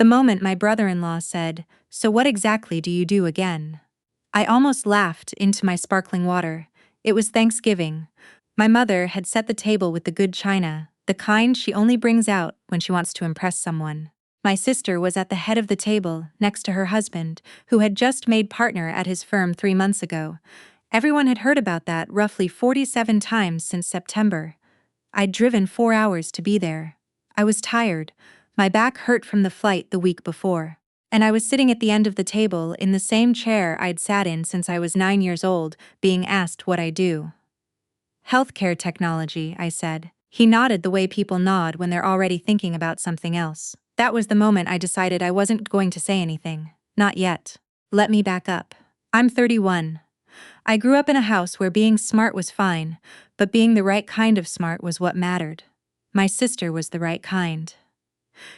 The moment my brother-in-law said, "So what exactly do you do again?" I almost laughed into my sparkling water. It was Thanksgiving. My mother had set the table with the good china, the kind she only brings out when she wants to impress someone. My sister was at the head of the table, next to her husband, who had just made partner at his firm 3 months ago. Everyone had heard about that roughly 47 times since September. I'd driven 4 hours to be there. I was tired. My back hurt from the flight the week before. And I was sitting at the end of the table in the same chair I'd sat in since I was 9 years old, being asked what I do. "Healthcare technology," I said. He nodded the way people nod when they're already thinking about something else. That was the moment I decided I wasn't going to say anything. Not yet. Let me back up. I'm 31. I grew up in a house where being smart was fine, but being the right kind of smart was what mattered. My sister was the right kind.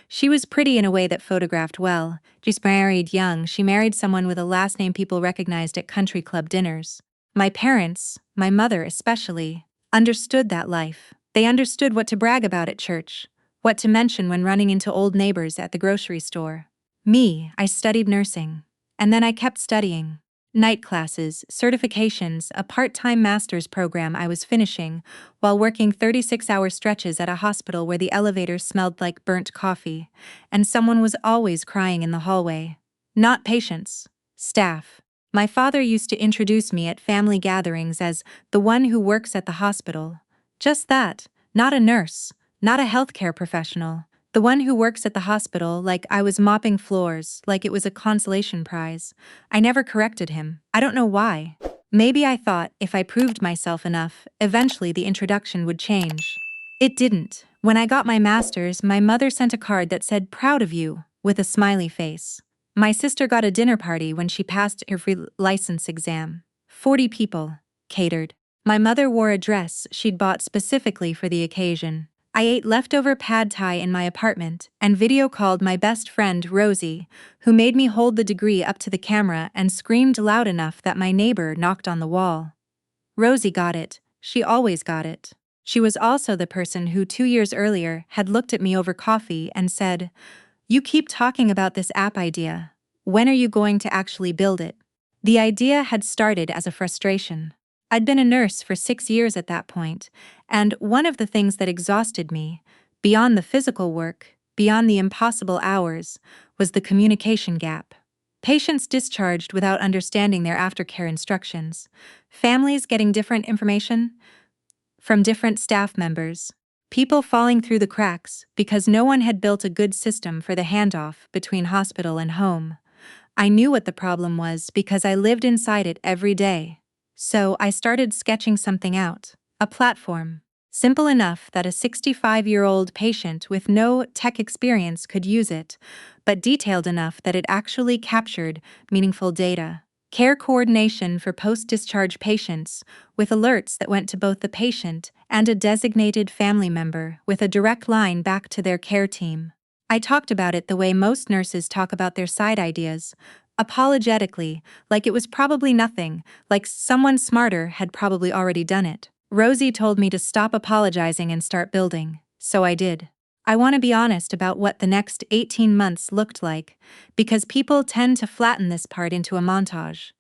She was pretty in a way that photographed well. She's married young. She married someone with a last name people recognized at country club dinners. My parents, my mother especially, understood that life. They understood what to brag about at church, what to mention when running into old neighbors at the grocery store. Me, I studied nursing. And then I kept studying. Night classes, certifications, a part-time master's program I was finishing, while working 36-hour stretches at a hospital where the elevator smelled like burnt coffee, and someone was always crying in the hallway. Not patients, staff. My father used to introduce me at family gatherings as the one who works at the hospital. Just that, not a nurse, not a healthcare professional. The one who works at the hospital, like I was mopping floors, like it was a consolation prize. I never corrected him. I don't know why. Maybe I thought if I proved myself enough, eventually the introduction would change. It didn't. When I got my master's, my mother sent a card that said, "Proud of you," with a smiley face. My sister got a dinner party when she passed her free license exam. 40 people. Catered. My mother wore a dress she'd bought specifically for the occasion. I ate leftover pad thai in my apartment and video called my best friend Rosie, who made me hold the degree up to the camera and screamed loud enough that my neighbor knocked on the wall. Rosie got it. She always got it. She was also the person who 2 years earlier had looked at me over coffee and said, "You keep talking about this app idea. When are you going to actually build it?" The idea had started as a frustration. I'd been a nurse for 6 years at that point, and one of the things that exhausted me, beyond the physical work, beyond the impossible hours, was the communication gap. Patients discharged without understanding their aftercare instructions. Families getting different information from different staff members. People falling through the cracks because no one had built a good system for the handoff between hospital and home. I knew what the problem was because I lived inside it every day. So I started sketching something out, a platform, simple enough that a 65-year-old patient with no tech experience could use it, but detailed enough that it actually captured meaningful data. Care coordination for post-discharge patients, with alerts that went to both the patient and a designated family member with a direct line back to their care team. I talked about it the way most nurses talk about their side ideas, apologetically, like it was probably nothing, like someone smarter had probably already done it. Rosie told me to stop apologizing and start building, so I did. I want to be honest about what the next 18 months looked like, because people tend to flatten this part into a montage.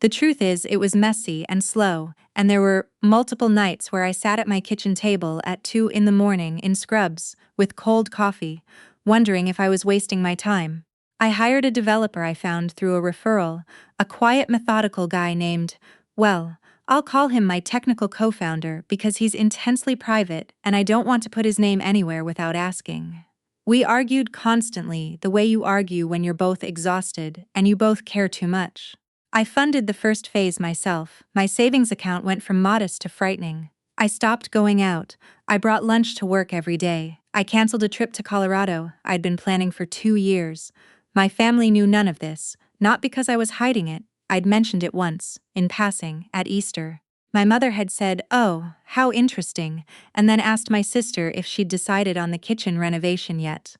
The truth is, it was messy and slow, and there were multiple nights where I sat at my kitchen table at 2 in the morning in scrubs, with cold coffee, wondering if I was wasting my time. I hired a developer I found through a referral, a quiet, methodical guy named, well, I'll call him my technical co-founder because he's intensely private and I don't want to put his name anywhere without asking. We argued constantly, the way you argue when you're both exhausted and you both care too much. I funded the first phase myself. My savings account went from modest to frightening. I stopped going out. I brought lunch to work every day. I canceled a trip to Colorado I'd been planning for 2 years. My family knew none of this, not because I was hiding it. I'd mentioned it once, in passing, at Easter. My mother had said, "Oh, how interesting," and then asked my sister if she'd decided on the kitchen renovation yet.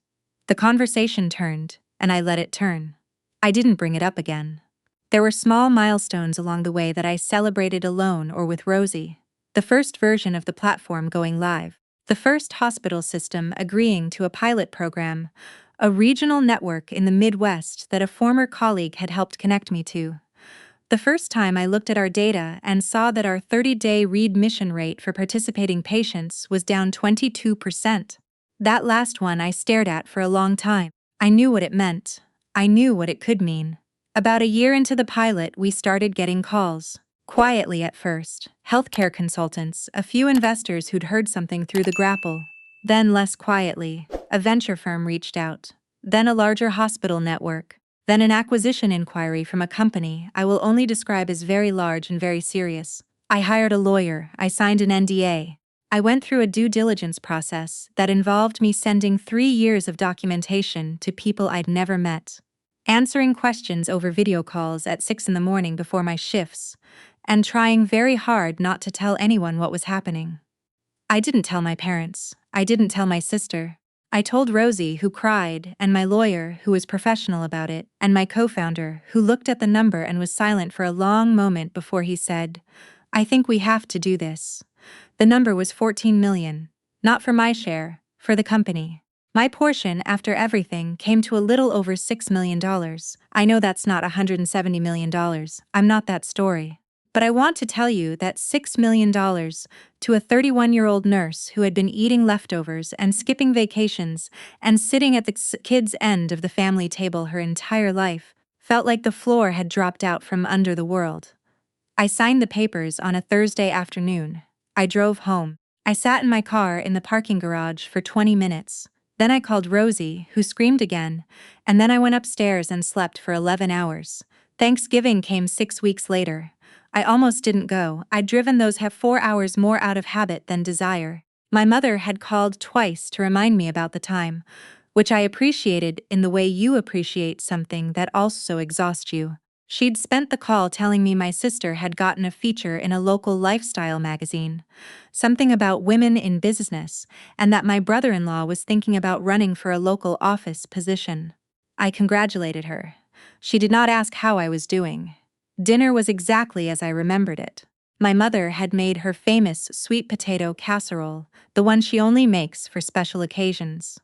The conversation turned, and I let it turn. I didn't bring it up again. There were small milestones along the way that I celebrated alone or with Rosie. The first version of the platform going live. The first hospital system agreeing to a pilot program, a regional network in the Midwest that a former colleague had helped connect me to. The first time I looked at our data and saw that our 30-day readmission rate for participating patients was down 22%. That last one I stared at for a long time. I knew what it meant. I knew what it could mean. About a year into the pilot, we started getting calls. Quietly at first, healthcare consultants, a few investors who'd heard something through the grapple. Then less quietly, a venture firm reached out. Then a larger hospital network. Then an acquisition inquiry from a company I will only describe as very large and very serious. I hired a lawyer, I signed an NDA. I went through a due diligence process that involved me sending 3 years of documentation to people I'd never met, answering questions over video calls at 6 in the morning before my shifts, and trying very hard not to tell anyone what was happening. I didn't tell my parents. I didn't tell my sister. I told Rosie, who cried, and my lawyer, who was professional about it, and my co-founder, who looked at the number and was silent for a long moment before he said, "I think we have to do this." The number was 14 million. Not for my share, for the company. My portion, after everything, came to a little over $6 million. I know that's not $170 million. I'm not that story. But I want to tell you that $6 million to a 31-year-old nurse who had been eating leftovers and skipping vacations and sitting at the kids' end of the family table her entire life felt like the floor had dropped out from under the world. I signed the papers on a Thursday afternoon. I drove home. I sat in my car in the parking garage for 20 minutes. Then I called Rosie, who screamed again, and then I went upstairs and slept for 11 hours. Thanksgiving came 6 weeks later. I almost didn't go. I'd driven those 4 hours more out of habit than desire. My mother had called twice to remind me about the time, which I appreciated in the way you appreciate something that also exhausts you. She'd spent the call telling me my sister had gotten a feature in a local lifestyle magazine, something about women in business, and that my brother-in-law was thinking about running for a local office position. I congratulated her. She did not ask how I was doing. Dinner was exactly as I remembered it. My mother had made her famous sweet potato casserole, the one she only makes for special occasions.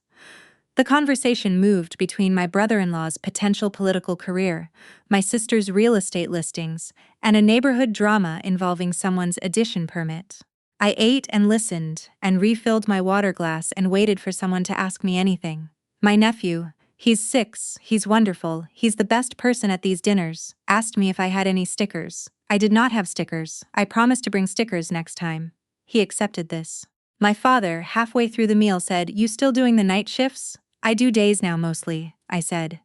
The conversation moved between my brother-in-law's potential political career, my sister's real estate listings, and a neighborhood drama involving someone's addition permit. I ate and listened, and refilled my water glass and waited for someone to ask me anything. My nephew, he's 6, he's wonderful, he's the best person at these dinners, asked me if I had any stickers. I did not have stickers. I promised to bring stickers next time. He accepted this. My father, halfway through the meal, said, "You still doing the night shifts?" "I do days now mostly," I said.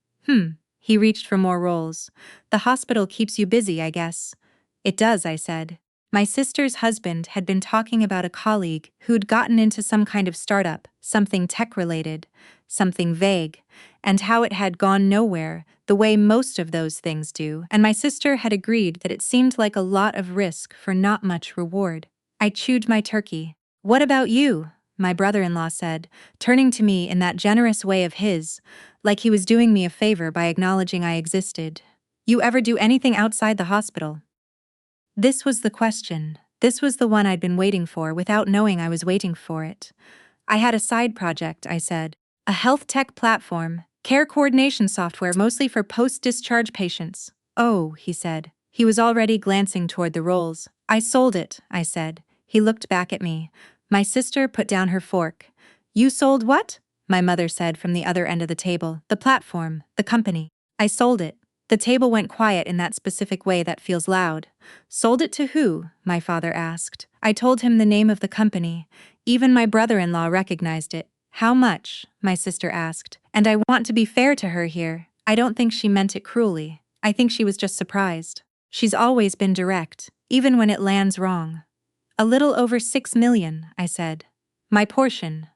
He reached for more rolls. "The hospital keeps you busy, I guess." "It does," I said. My sister's husband had been talking about a colleague who'd gotten into some kind of startup, something tech-related, something vague, and how it had gone nowhere, the way most of those things do, and my sister had agreed that it seemed like a lot of risk for not much reward. I chewed my turkey. "What about you?" my brother-in-law said, turning to me in that generous way of his, like he was doing me a favor by acknowledging I existed. "You ever do anything outside the hospital?" This was the question. This was the one I'd been waiting for without knowing I was waiting for it. "I had a side project," I said. "A health tech platform, care coordination software mostly for post-discharge patients." "Oh," he said. He was already glancing toward the rolls. "I sold it," I said. He looked back at me. My sister put down her fork. "You sold what?" my mother said from the other end of the table. "The platform, the company." "I sold it." The table went quiet in that specific way that feels loud. "Sold it to who?" my father asked. I told him the name of the company. Even my brother-in-law recognized it. "How much?" my sister asked. And I want to be fair to her here. I don't think she meant it cruelly. I think she was just surprised. She's always been direct, even when it lands wrong. "A little over 6 million, I said. "My portion."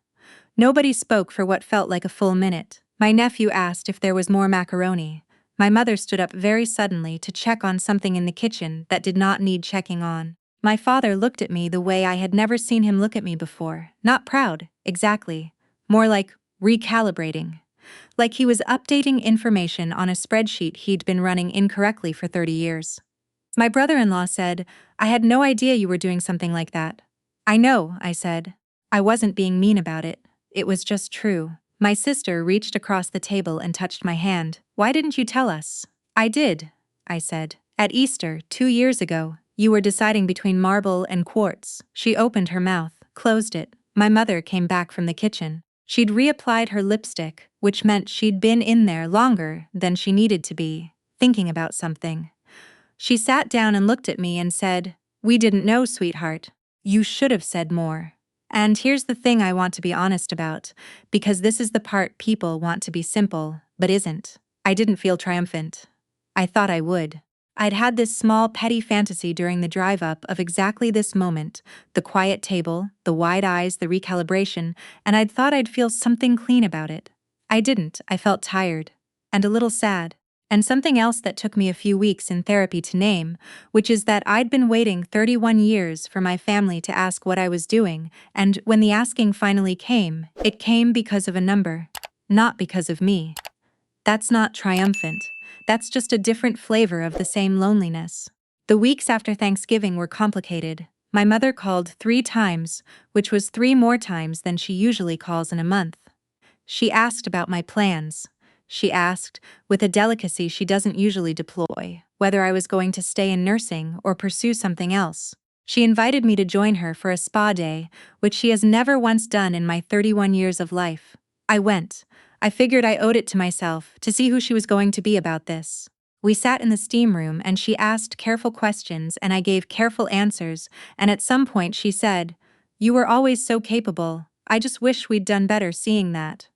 Nobody spoke for what felt like a full minute. My nephew asked if there was more macaroni. My mother stood up very suddenly to check on something in the kitchen that did not need checking on. My father looked at me the way I had never seen him look at me before. Not proud, exactly. More like recalibrating. Like he was updating information on a spreadsheet he'd been running incorrectly for 30 years. My brother-in-law said, "I had no idea you were doing something like that." "I know," I said. I wasn't being mean about it. It was just true. My sister reached across the table and touched my hand. Why didn't you tell us? I did, I said. At Easter, 2 years ago, you were deciding between marble and quartz. She opened her mouth, closed it. My mother came back from the kitchen. She'd reapplied her lipstick, which meant she'd been in there longer than she needed to be, thinking about something. She sat down and looked at me and said, "We didn't know, sweetheart. You should have said more." And here's the thing I want to be honest about, because this is the part people want to be simple, but isn't. I didn't feel triumphant. I thought I would. I'd had this small, petty fantasy during the drive-up of exactly this moment, the quiet table, the wide eyes, the recalibration, and I'd thought I'd feel something clean about it. I didn't. I felt tired. And a little sad. And something else that took me a few weeks in therapy to name, which is that I'd been waiting 31 years for my family to ask what I was doing, and when the asking finally came, it came because of a number, not because of me. That's not triumphant. That's just a different flavor of the same loneliness. The weeks after Thanksgiving were complicated. My mother called 3 times, which was 3 more times than she usually calls in a month. She asked about my plans. She asked, with a delicacy she doesn't usually deploy, whether I was going to stay in nursing or pursue something else. She invited me to join her for a spa day, which she has never once done in my 31 years of life. I went. I figured I owed it to myself to see who she was going to be about this. We sat in the steam room and she asked careful questions and I gave careful answers, and at some point she said, "You were always so capable. I just wish we'd done better seeing that."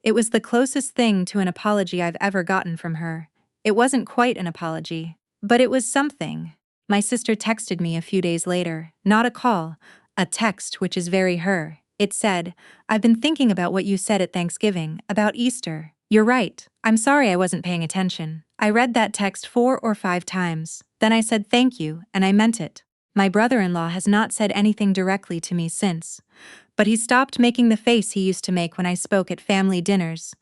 It was the closest thing to an apology I've ever gotten from her. It wasn't quite an apology, but it was something. My sister texted me a few days later, not a call, a text which is very her. It said, "I've been thinking about what you said at Thanksgiving, about Easter. You're right. I'm sorry I wasn't paying attention." I read that text 4 or 5 times. Then I said thank you, and I meant it. My brother-in-law has not said anything directly to me since. But he stopped making the face he used to make when I spoke at family dinners.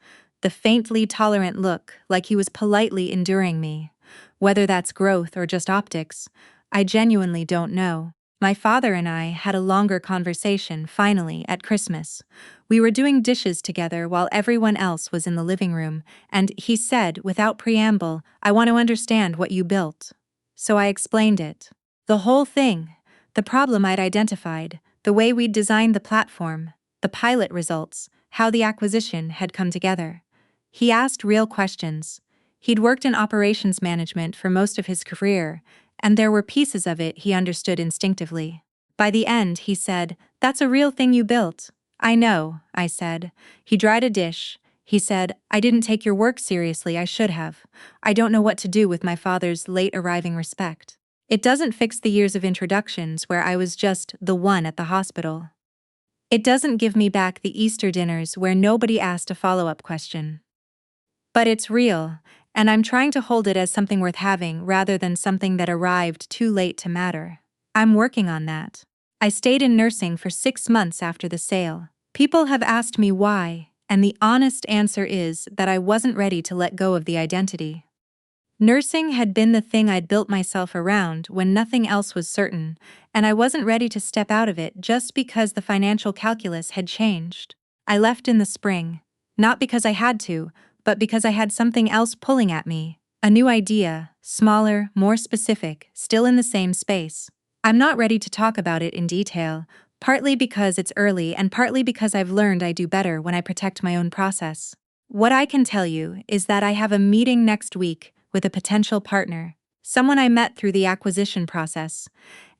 The faintly tolerant look, like he was politely enduring me. Whether that's growth or just optics, I genuinely don't know. My father and I had a longer conversation, finally, at Christmas. We were doing dishes together while everyone else was in the living room, and he said, without preamble, "I want to understand what you built." So I explained it. The whole thing. The problem I'd identified. The way we'd designed the platform, the pilot results, how the acquisition had come together. He asked real questions. He'd worked in operations management for most of his career, and there were pieces of it he understood instinctively. By the end, he said, "That's a real thing you built." "I know," I said. He dried a dish. He said, "I didn't take your work seriously, I should have. I don't know what to do with my father's late-arriving respect. It doesn't fix the years of introductions where I was just the one at the hospital. It doesn't give me back the Easter dinners where nobody asked a follow-up question. But it's real, and I'm trying to hold it as something worth having rather than something that arrived too late to matter. I'm working on that. I stayed in nursing for 6 months after the sale. People have asked me why, and the honest answer is that I wasn't ready to let go of the identity. Nursing had been the thing I'd built myself around when nothing else was certain, and I wasn't ready to step out of it just because the financial calculus had changed. I left in the spring, not because I had to, but because I had something else pulling at me, a new idea, smaller, more specific, still in the same space. I'm not ready to talk about it in detail, partly because it's early and partly because I've learned I do better when I protect my own process. What I can tell you is that I have a meeting next week with a potential partner, someone I met through the acquisition process,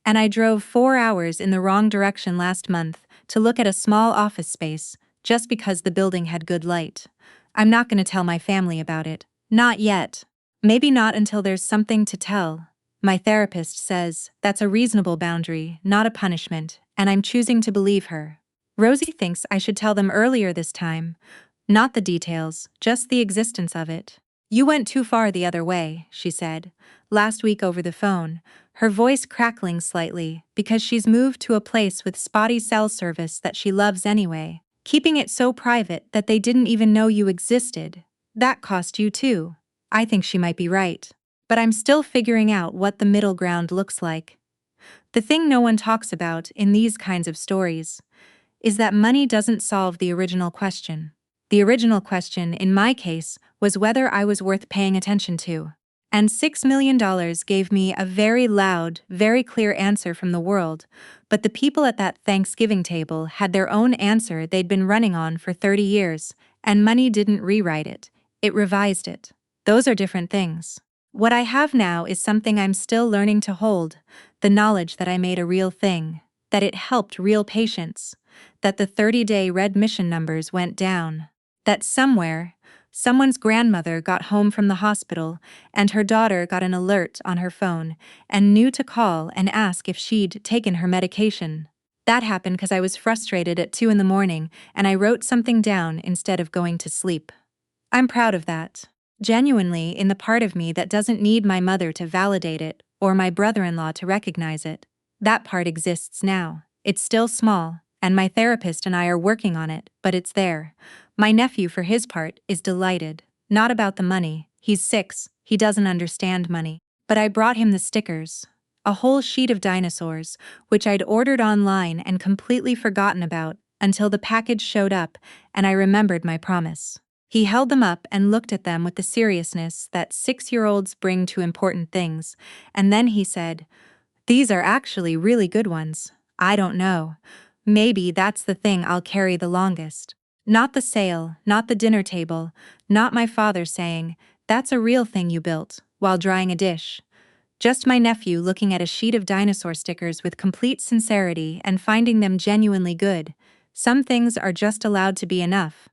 and I drove 4 hours in the wrong direction last month to look at a small office space just because the building had good light. I'm not going to tell my family about it. Not yet. Maybe not until there's something to tell. My therapist says that's a reasonable boundary, not a punishment, and I'm choosing to believe her. Rosie thinks I should tell them earlier this time. Not the details, just the existence of it. "You went too far the other way," she said, last week over the phone, her voice crackling slightly because she's moved to a place with spotty cell service that she loves anyway, keeping it so private that they didn't even know you existed. That cost you too. I think she might be right. But I'm still figuring out what the middle ground looks like. The thing no one talks about in these kinds of stories is that money doesn't solve the original question. The original question, in my case, was whether I was worth paying attention to. And $6 million gave me a very loud, very clear answer from the world, but the people at that Thanksgiving table had their own answer they'd been running on for 30 years, and money didn't rewrite it, it revised it. Those are different things. What I have now is something I'm still learning to hold, the knowledge that I made a real thing, that it helped real patients, that the 30-day red mission numbers went down, that somewhere, someone's grandmother got home from the hospital and her daughter got an alert on her phone and knew to call and ask if she'd taken her medication. That happened because I was frustrated at 2 in the morning and I wrote something down instead of going to sleep. I'm proud of that. Genuinely, in the part of me that doesn't need my mother to validate it or my brother-in-law to recognize it. That part exists now. It's still small, and my therapist and I are working on it, but it's there. My nephew, for his part, is delighted. Not about the money. He's 6, he doesn't understand money. But I brought him the stickers. A whole sheet of dinosaurs, which I'd ordered online and completely forgotten about until the package showed up and I remembered my promise. He held them up and looked at them with the seriousness that 6-year-olds bring to important things, and then he said, "These are actually really good ones. I don't know. Maybe that's the thing I'll carry the longest." Not the sale, not the dinner table, not my father saying, "That's a real thing you built," while drying a dish. Just my nephew looking at a sheet of dinosaur stickers with complete sincerity and finding them genuinely good. Some things are just allowed to be enough.